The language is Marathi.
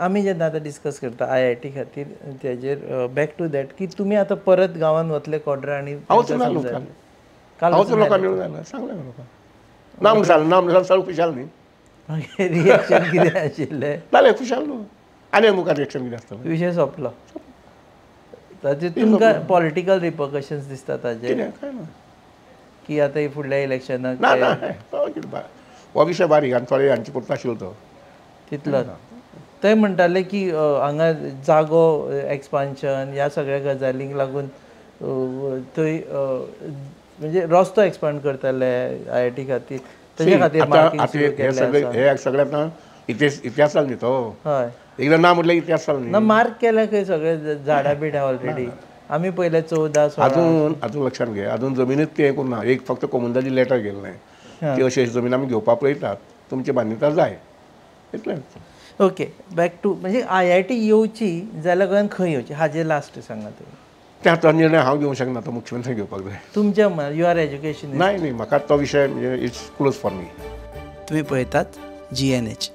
आमी जेन्ना आतां डिस्कस करता IIT खातीर तेजेर बॅक टू दॅट की तुमी आतां परत गांवांत वतले कॉड्रा आनी हांवच ना लोकांक काल हांवच लोकांनी जालें सांगलें लोकांक नाम सांगलें खुशाल न्ही मागीर रिएक्शन कितें आशिल्लें जालें खुशाल न्हू आनी मुखार रिएक्शन कितें आसता विशय सोंपलो ताचे तुमकां पॉलिटिकल रिपरकशन्स दिसता ताजे कितें काय ना की आतां ही फुडल्या इलेक्शनाक ना ना तो कितें हो विशय बारीक आनी थोडे हांचे पुरतो आशिल्लो तो तितलो थंय म्हणटाले की हांगा जागो एक्सपान्शन ह्या सगळ्या गजालींक लागून थंय म्हणजे रस्तो एक्सपांड करताले IIT खातीर तेजे खातीर मार्किंग सुरू केल्लें आसा हे सगळ्यात इतिहास न्ही तो हय एकदां ना म्हटल्यार इतिहास न्ही ना मार्क केल्या खंय सगळे झाडां बिडां ऑलरेडी आमी पयले 14-16 अजून लक्षात घे अजून जमिनीत ते करून ना एक फक्त कोमुंदाची लेटर गेल्लें की अशी अशी जमीन आमी घेवपाक पळयतात तुमची मान्यता जाय इतलेंच ओके बॅक टू म्हणजे IIT येवची जाल्यार गोंयांत खंय येवची हाजेर लास्ट सांगा तुमी ते आतां निर्णय हांव घेवंक शकना तो मुख्यमंत्री घेवपाक जाय तुमच्या मनात यू आर एज्युकेशन नाही म्हाका तो विशय म्हणजे इट्स क्लोज फॉर मी तुम्ही पळयतात GNH